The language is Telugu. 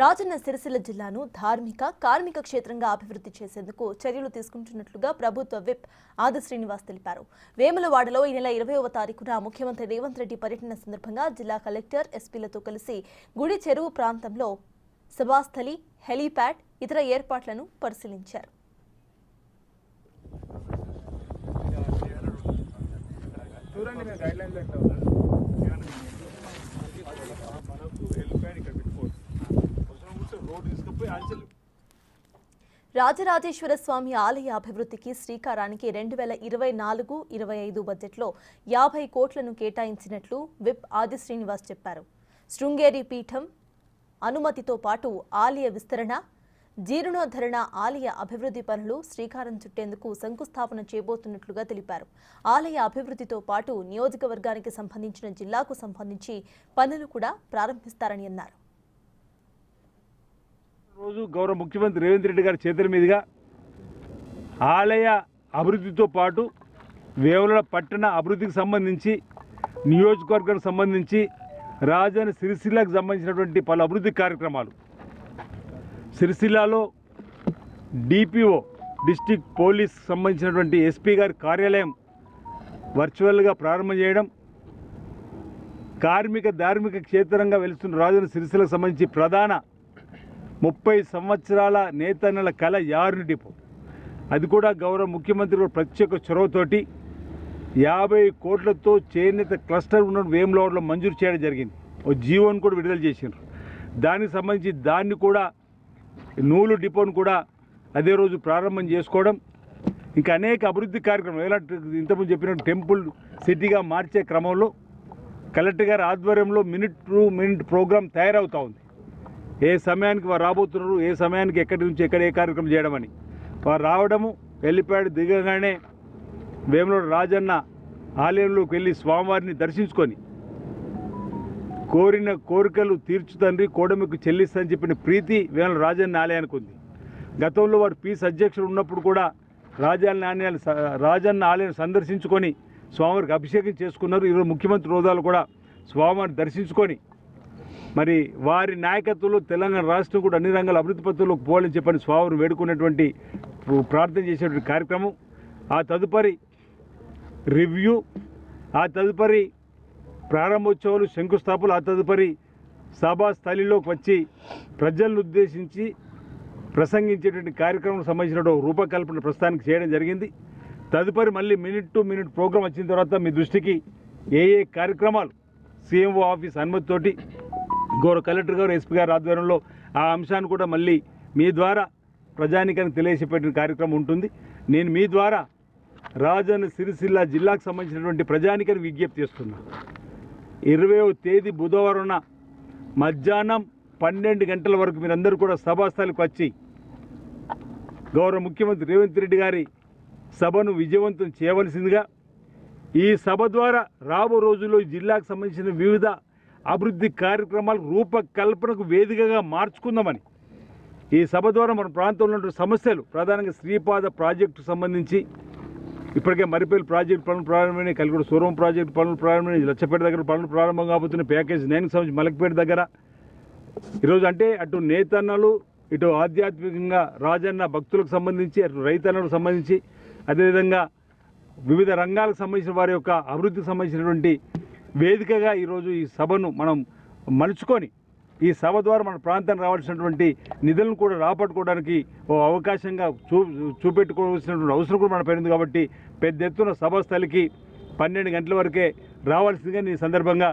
రాజన్న సిరిసిల్ల జిల్లాను ధార్మిక కార్మిక క్షేత్రంగా అభివృద్ధి చేసేందుకు చర్యలు తీసుకుంటున్నట్లుగా ప్రభుత్వ విప్ ఆది శ్రీనివాస్ తెలిపారు. వేములవాడలో ఈ నెల 20వ తారీఖున ముఖ్యమంత్రి రేవంత్ రెడ్డి పర్యటన సందర్భంగా జిల్లా కలెక్టర్ ఎస్పీలతో కలిసి గుడి చెరువు ప్రాంతంలో సభాస్థలి, హెలీప్యాడ్, ఇతర ఏర్పాట్లను పరిశీలించారు. రాజరాజేశ్వర స్వామి ఆలయ అభివృద్ధికి శ్రీకారానికి 2024-25 బడ్జెట్లో 50 కోట్లను కేటాయించినట్లు విప్ ఆది శ్రీనివాస్ చెప్పారు. శృంగేరి పీఠం అనుమతితో పాటు ఆలయ విస్తరణ, జీర్ణోద్ధరణ, ఆలయ అభివృద్ధి పనులు శ్రీకారం చుట్టేందుకు శంకుస్థాపన చేయబోతున్నట్లుగా తెలిపారు. ఆలయ అభివృద్ధితో పాటు నియోజకవర్గానికి సంబంధించిన జిల్లాకు సంబంధించి పనులు కూడా ప్రారంభిస్తారని అన్నారు. రోజు గౌరవ ముఖ్యమంత్రి రేవంత్ రెడ్డి గారి చేతుల మీదుగా ఆలయ అభివృద్ధితో పాటు వేములవాడ పట్టణ అభివృద్ధికి సంబంధించి, నియోజకవర్గానికి సంబంధించి, రాజన్న సిరిసిల్లకు సంబంధించినటువంటి పలు అభివృద్ధి కార్యక్రమాలు సిరిసిల్లలో డిపిఓ డిస్ట్రిక్ట్ పోలీస్ సంబంధించినటువంటి ఎస్పీ గారి కార్యాలయం వర్చువల్గా ప్రారంభం చేయడం, కార్మిక ధార్మిక క్షేత్రంగా వెలుస్తున్న రాజన్న సిరిసిల్లకు సంబంధించి ప్రధాన 30 సంవత్సరాల నేతన్నల కళ యారుని డిపో, అది కూడా గౌరవ ముఖ్యమంత్రి ప్రత్యేక చొరవతోటి 50 కోట్లతో చేనేత క్లస్టర్ ఉన్న వేములవాడలో మంజూరు చేయడం జరిగింది. ఓ జీవోను కూడా విడుదల చేసినారు. దానికి సంబంధించి దాన్ని కూడా నూలు డిపోను కూడా అదే రోజు ప్రారంభం చేసుకోవడం, ఇంకా అనేక అభివృద్ధి కార్యక్రమాలు ఎలా ఇంతకుముందు చెప్పినట్టు టెంపుల్ సిటీగా మార్చే క్రమంలో కలెక్టర్ గారి ఆధ్వర్యంలో మినిట్ టు మినిట్ ప్రోగ్రాం తయారవుతూ ఉంది. ఏ సమయానికి వారు రాబోతున్నారు, ఏ సమయానికి ఎక్కడి నుంచి ఎక్కడ ఏ కార్యక్రమం చేయడమని వారు రావడము, హెలిప్యాడ్ దిగగానే వేములవాడ రాజన్న ఆలయంలోకి వెళ్ళి స్వామివారిని దర్శించుకొని కోరిన కోరికలు తీర్చుతండ్రి కోడమికు చెల్లిస్తని చెప్పిన ప్రీతి వేములవాడ రాజన్న ఆలయానికి ఉంది. గతంలో వారు పీస్ అధ్యక్షుడు ఉన్నప్పుడు కూడా రాజన్న ఆలయాన్ని సందర్శించుకొని స్వామివారికి అభిషేకం చేసుకున్నారు. ఈరోజు ముఖ్యమంత్రి హోదాలో కూడా స్వామివారిని దర్శించుకొని మరి వారి నాయకత్వంలో తెలంగాణ రాష్ట్రం కూడా అన్ని రంగాల అభివృద్ధి పత్రంలోకి పోవాలని చెప్పని స్వామివారిని వేడుకునేటువంటి ప్రార్థన చేసేటువంటి కార్యక్రమం, ఆ తదుపరి రివ్యూ, ఆ తదుపరి ప్రారంభోత్సవాలు, శంకుస్థాపనలు, ఆ తదుపరి సభా స్థలిలోకి వచ్చి ప్రజలను ఉద్దేశించి ప్రసంగించేటువంటి కార్యక్రమం సంబంధించిన రూపకల్పన ప్రస్తుతానికి చేయడం జరిగింది. తదుపరి మళ్ళీ మినిట్ టు మినిట్ ప్రోగ్రాం వచ్చిన తర్వాత మీ దృష్టికి ఏ కార్యక్రమాలు సీఎంఓ ఆఫీస్ అనుమతితోటి గౌరవ కలెక్టర్ గారు, ఎస్పీ గారు ఆధ్వర్యంలో ఆ అంశాన్ని కూడా మళ్ళీ మీ ద్వారా ప్రజానికానికి తెలియజేపే కార్యక్రమం ఉంటుంది. నేను మీ ద్వారా రాజన్న సిరిసిల్ల జిల్లాకు సంబంధించినటువంటి ప్రజానికానికి విజ్ఞప్తి చేస్తున్నా. 20వ తేదీ బుధవారం మధ్యాహ్నం 12 గంటల వరకు మీరందరూ కూడా సభాస్థలికి వచ్చి గౌరవ ముఖ్యమంత్రి రేవంత్ రెడ్డి గారి సభను విజయవంతం చేయవలసిందిగా, ఈ సభ ద్వారా రాబో రోజుల్లో ఈ జిల్లాకు సంబంధించిన వివిధ అభివృద్ధి కార్యక్రమాలు రూపకల్పనకు వేదికగా మార్చుకుందామని, ఈ సభ ద్వారా మన ప్రాంతంలో ఉన్న సమస్యలు ప్రధానంగా శ్రీపాద ప్రాజెక్టు సంబంధించి ఇప్పటికే మరిపల్లి ప్రాజెక్టు పనులు ప్రారంభమైనాయి, కలిగూడ సూరం ప్రాజెక్టు పనులు ప్రారంభమైనాయి, లచ్చపేట దగ్గర పనులు ప్రారంభం కాబోతున్నాయి, ప్యాకేజ్ 9కి సంబంధించి మలక్పేట దగ్గర. ఈరోజు అంటే అటు నేతన్నలు, ఇటు ఆధ్యాత్మికంగా రాజన్న భక్తులకు సంబంధించి, అటు రైతన్నలకు సంబంధించి, అదేవిధంగా వివిధ రంగాలకు సంబంధించిన వారి యొక్క అభివృద్ధికి సంబంధించినటువంటి వేదికగా ఈరోజు ఈ సభను మనం మలుచుకొని ఈ సభ ద్వారా మన ప్రాంతానికి రావాల్సినటువంటి నిధులను కూడా రాబట్టుకోవడానికి ఓ అవకాశంగా చూపెట్టుకోవాల్సినటువంటి అవసరం కూడా మన పైన ఉంది. కాబట్టి పెద్ద ఎత్తున సభాస్థలికి 12 గంటల వరకే రావాల్సిందిగా ఈ సందర్భంగా